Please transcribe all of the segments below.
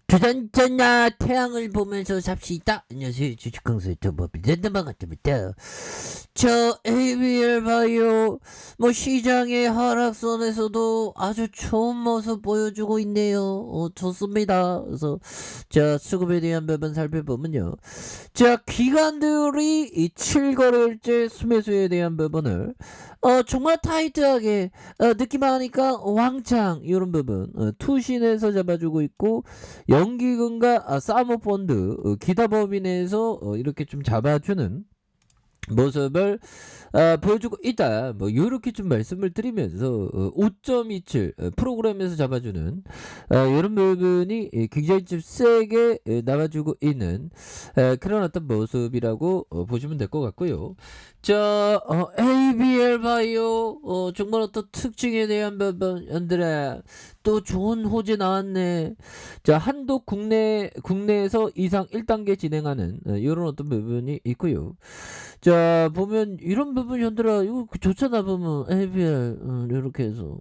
주전자나 태양을 보면서 삽시다. 안녕하세요. 주식강사 유튜버 비전드만 같습니다. 저 ABL 바이오 시장의 하락선에서도 아주 좋은 모습 보여주고 있네요. 좋습니다. 그래서 자 수급에 대한 부분 살펴보면요. 자 기관들이 이 7거래일째 수매수에 대한 부분을 정말 타이트하게 느낌하니까 왕창 이런 부분 투신에서 잡아주고 있고 연기금과 사모펀드 기타 법인에서 이렇게 좀 잡아주는 모습을 보여주고 있다. 뭐 이렇게 좀 말씀을 드리면서 5.27 프로그램에서 잡아주는 이런 부분이 굉장히 좀 세게 나와주고 있는 그런 어떤 모습이라고 보시면 될 것 같고요. 자 ABL 바이오 정말 어떤 특징에 대한 부분 연들아 또 좋은 호재 나왔네. 자 한도 국내에서 이상 1단계 진행하는 이런 어떤 부분이 있고요. 자 보면 이런 부분 현들아 이거 좋잖아. 보면 ABL 이렇게 해서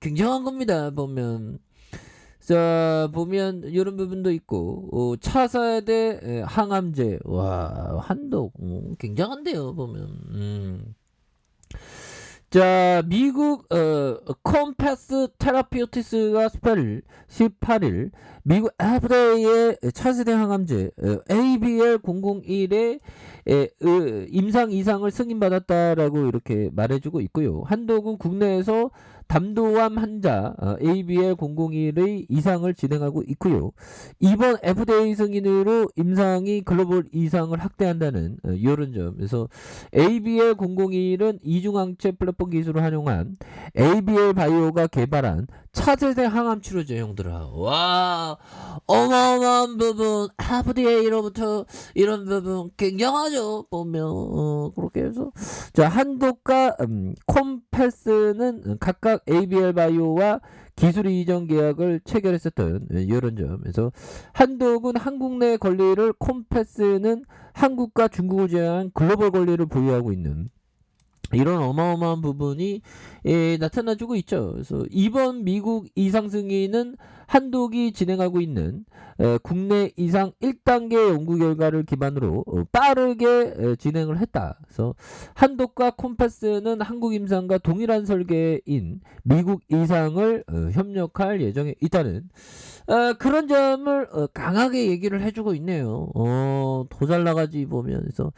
굉장한 겁니다. 보면 자 보면 이런 부분도 있고 차세대 항암제 와 한독 굉장한데요. 보면 자 미국 컴패스 테라피우티스가 18일 미국 FDA의 차세대 항암제 ABL001의 임상 이상을 승인받았다라고 이렇게 말해주고 있고요. 한독은 국내에서 담도암 환자 ABL001의 이상을 진행하고 있고요. 이번 FDA 승인으로 임상이 글로벌 이상을 확대한다는 이런 점에서 ABL001은 이중항체 플랫폼 기술을 활용한 ABL 바이오가 개발한 차세대 항암 치료제 형들아. 와 어마어마한 부분 FDA로부터 이런 부분 굉장하죠. 보면 그렇게 해서 자 한독과 콤패스는 각각 ABL 바이오와 기술 이전 계약을 체결했었던 이런 점에서 한독은 한국 내 권리를 콤패스는 한국과 중국을 제외한 글로벌 권리를 보유하고 있는 이런 어마어마한 부분이 나타나주고 있죠. 그래서 이번 미국 이상 승인은 한독이 진행하고 있는 국내 이상 1단계 연구 결과를 기반으로 빠르게 진행을 했다. 그래서 한독과 콤패스는 한국 임상과 동일한 설계인 미국 이상을 협력할 예정에 있다는 그런 점을 강하게 얘기를 해주고 있네요. 더 잘 나가지 보면서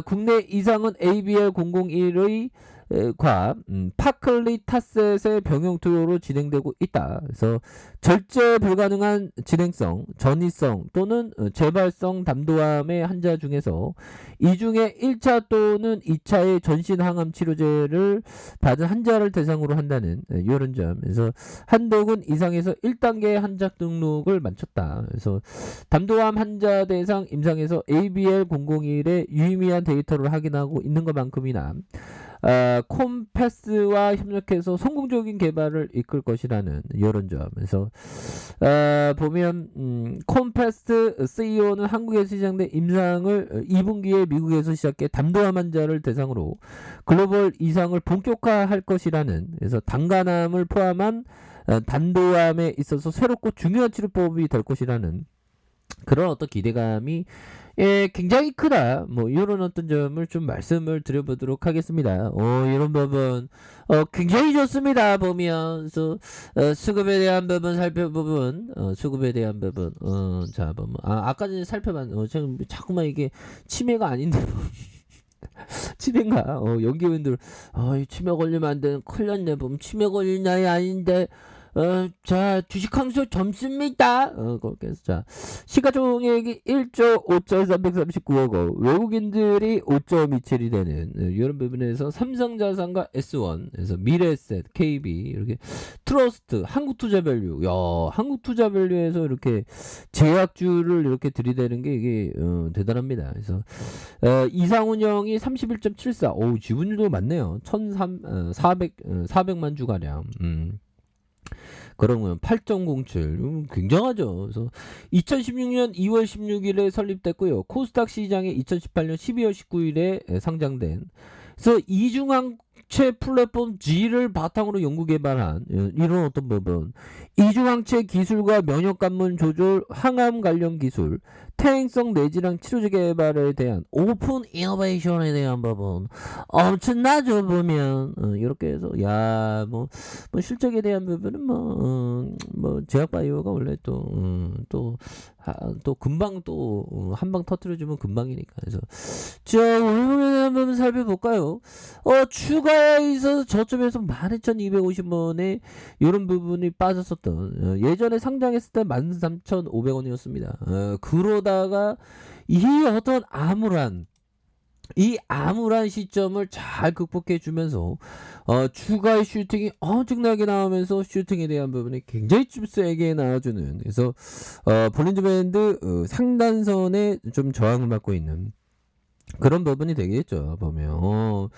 국내 이상은 ABL001의 과 파클리 타셋의 병용 투여로 진행되고 있다. 그래서 절제 불가능한 진행성, 전이성 또는 재발성 담도암의 환자 중에서 이 중에 1차 또는 2차의 전신 항암 치료제를 받은 환자를 대상으로 한다는 이런 점. 그래서 한독은 이상에서 1단계 환자 등록을 마쳤다. 그래서 담도암 환자 대상 임상에서 ABL001의 유의미한 데이터를 확인하고 있는 것만큼이나 콤패스와 협력해서 성공적인 개발을 이끌 것이라는 이런 점에서 보면 콤패스 CEO는 한국에서 시작된 임상을 2분기에 미국에서 시작해 담도암 환자를 대상으로 글로벌 이상을 본격화할 것이라는 그래서 단간암을 포함한 단도암에 있어서 새롭고 중요한 치료법이 될 것이라는 그런 어떤 기대감이 굉장히 크다. 뭐 이런 어떤 점을 좀 말씀을 드려보도록 하겠습니다. 이런 부분 굉장히 좋습니다. 보면서 수급에 대한 부분 살펴보면 수급에 대한 부분 자 보면 아까 전에 살펴봤 지금 자꾸만 이게 치매가 아닌데 치매인가? 연기원들 이 치매 걸리면 안 되는 큰일 났네. 보면 치매 걸릴 나이 아닌데 자 주식 항소 젊습니다. 그렇게 해서 자 시가총액이 1조 5,339억 원 외국인들이 5.27이 되는 이런 부분에서 삼성자산과 S1에서 미래에셋 KB 이렇게 트러스트 한국투자밸류 야 한국투자밸류에서 이렇게 제약주를 이렇게 들이대는 게 이게 대단합니다. 그래서 이상운영이 31.74 지분율도 많네요. 400만 주가량 그러면 8.07 굉장하죠. 그래서 2016년 2월 16일에 설립됐고요. 코스닥 시장에 2018년 12월 19일에 상장된 그래서 이중항체 액체 플랫폼 G를 바탕으로 연구 개발한 이런 어떤 부분, 이중항체 기술과 면역 관문 조절, 항암 관련 기술, 퇴행성 내질환 치료제 개발에 대한 오픈 이노베이션에 대한 부분 엄청나죠 보면. 이렇게 해서 뭐 실적에 대한 부분은 뭐 제약바이오가 원래 또 금방 한 방 터트려주면 금방이니까. 그래서 자, 오늘에 대한 부분 살펴볼까요? 추가에 있어서 저점에서 12,250원에 이런 부분이 빠졌었던, 예전에 상장했을 때 13,500원이었습니다. 그러다가 이 어떤 암울한 시점을 잘 극복해 주면서 추가의 슈팅이 엄청나게 나오면서 슈팅에 대한 부분이 굉장히 좀 세게 나와주는, 그래서 볼린저 밴드 상단선에 좀 저항을 받고 있는 그런 부분이 되겠죠 보면.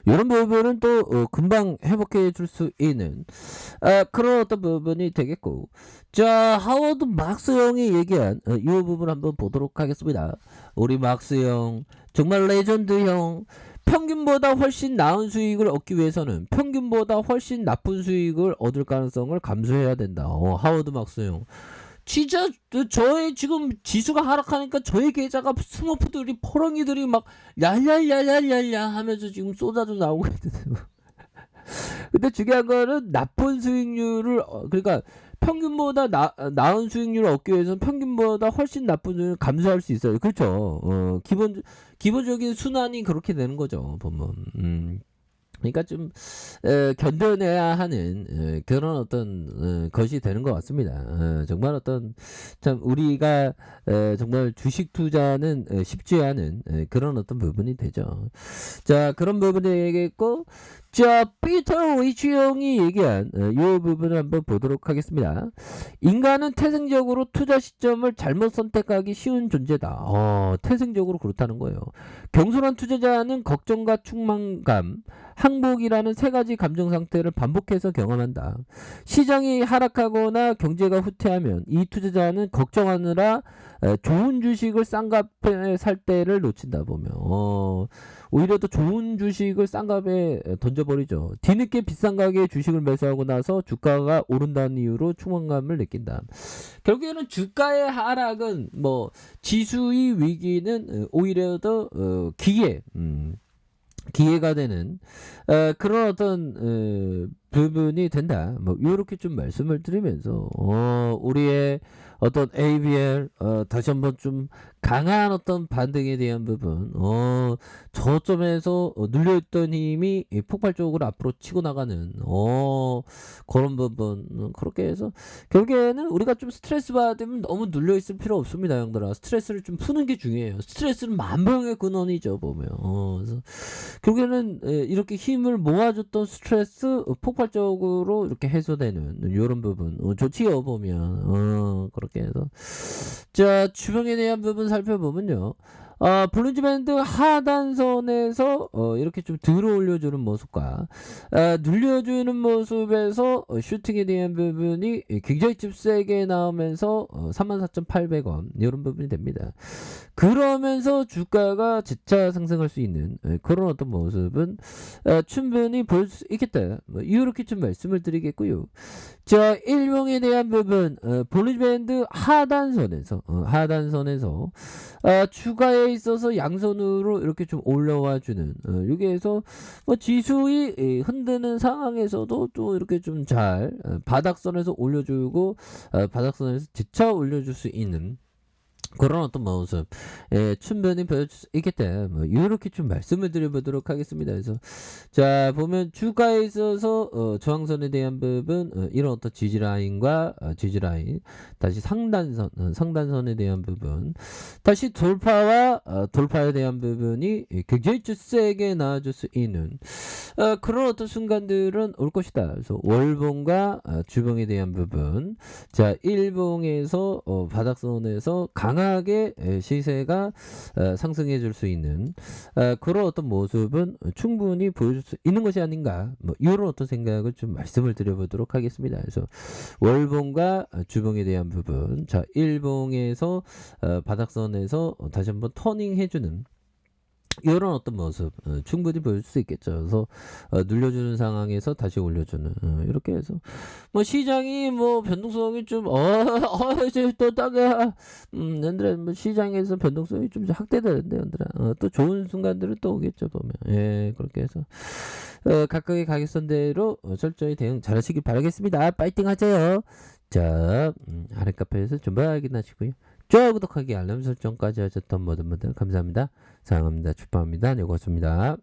이런 부분은 또 금방 회복해 줄 수 있는 그런 어떤 부분이 되겠고. 자, 하워드 막스 형이 얘기한 이 부분 한번 보도록 하겠습니다. 우리 막스 형 정말 레전드 형. 평균보다 훨씬 나은 수익을 얻기 위해서는 평균보다 훨씬 나쁜 수익을 얻을 가능성을 감수해야 된다. 하워드 막스 형 진짜 저의 지금 지수가 하락하니까 저의 계좌가 스머프들이 포렁이들이 막 얄얄얄얄얄얄 하면서 지금 쏟아져 나오고 있는데 근데 중요한 거는 나쁜 수익률을 그러니까 평균보다 나은 수익률을 얻기 위해서는 평균보다 훨씬 나쁜 수익률을 감수할 수 있어요. 그렇죠. 기본적인 순환이 그렇게 되는 거죠 보면. 그러니까 좀 견뎌내야 하는 그런 어떤 것이 되는 것 같습니다. 정말 어떤 참 우리가 정말 주식 투자는 쉽지 않은 그런 어떤 부분이 되죠. 자, 그런 부분이 되겠고, 자, 피터 리치 형이 얘기한 이 부분을 한번 보도록 하겠습니다. 인간은 태생적으로 투자 시점을 잘못 선택하기 쉬운 존재다. 태생적으로 그렇다는 거예요. 경솔한 투자자는 걱정과 충만감, 항복이라는 세 가지 감정 상태를 반복해서 경험한다. 시장이 하락하거나 경제가 후퇴하면 이 투자자는 걱정하느라 좋은 주식을 싼 값에 살 때를 놓친다 보면 오히려 더 좋은 주식을 싼 값에 던져버리죠. 뒤늦게 비싼 가격에 주식을 매수하고 나서 주가가 오른다는 이유로 충만감을 느낀다. 결국에는 주가의 하락은 뭐 지수의 위기는 오히려 더 기회가 되는 그런 어떤 부분이 된다. 뭐 이렇게 좀 말씀을 드리면서 우리의 어떤 ABL 다시 한번 좀 강한 어떤 반등에 대한 부분 저점에서 눌려있던 힘이 폭발적으로 앞으로 치고 나가는 그런 부분 그렇게 해서 결국에는 우리가 좀 스트레스 받으면 너무 눌려있을 필요 없습니다 형들아. 스트레스를 좀 푸는 게 중요해요. 스트레스는 만병의 근원이죠 보면. 그래서 결국에는 이렇게 힘을 모아줬던 스트레스 폭발적으로 이렇게 해소되는 이런 부분 좋지요 보면. 그렇게 해서 자, 주봉에 대한 부분 살펴보면요. 볼린저 밴드 하단선에서 이렇게 좀 들어 올려주는 모습과 눌려주는 모습에서 슈팅에 대한 부분이 굉장히 좀 세게 나오면서 34,800원 이런 부분이 됩니다. 그러면서 주가가 재차 상승할 수 있는 그런 어떤 모습은 충분히 볼 수 있겠다. 뭐 이렇게 좀 말씀을 드리겠고요. 자, 일봉에 대한 부분 볼린저 밴드 하단선에서 추가에 있어서 양선으로 이렇게 좀 올라와 주는 여기에서 뭐 지수의 흔드는 상황에서도 또 이렇게 좀 잘 바닥선에서 올려주고 바닥선에서 재차 올려줄 수 있는 그런 어떤 모습 충분히 보여줄 수 있겠다. 뭐 이렇게 좀 말씀을 드려보도록 하겠습니다. 그래서 자, 보면 주가에 있어서 저항선에 대한 부분 이런 어떤 지지라인과 지지라인 다시 상단선에 대한 부분 다시 돌파에 대한 부분이 굉장히 좀 세게 나와줄 수 있는 그런 어떤 순간들은 올 것이다. 그래서 월봉과 주봉에 대한 부분 자, 일봉에서 바닥선에서 강하게 시세가 상승해 줄 수 있는 그런 어떤 모습은 충분히 보여줄 수 있는 것이 아닌가, 뭐 이런 어떤 생각을 좀 말씀을 드려보도록 하겠습니다. 그래서 월봉과 주봉에 대한 부분 자, 일봉에서 바닥선에서 다시 한번 터닝 해주는 이런 어떤 모습 충분히 보여줄 수 있겠죠. 그래서 눌려주는 상황에서 다시 올려주는 이렇게 해서 뭐 시장이 뭐 변동성이 좀 이제 또 땅에 얘들아 뭐 시장에서 변동성이 좀 확대되는데 얘들아 또 좋은 순간들은 또 오겠죠 보면 예 그렇게 해서 각각의 가격선대로 철저히 대응 잘하시길 바라겠습니다. 파이팅 하세요. 자 아랫카페에서 좀 확인하시고요. 좋아요 구독하기 알람 설정까지 하셨던 모든 분들 감사합니다. 사랑합니다. 축복합니다. 네 고맙습니다.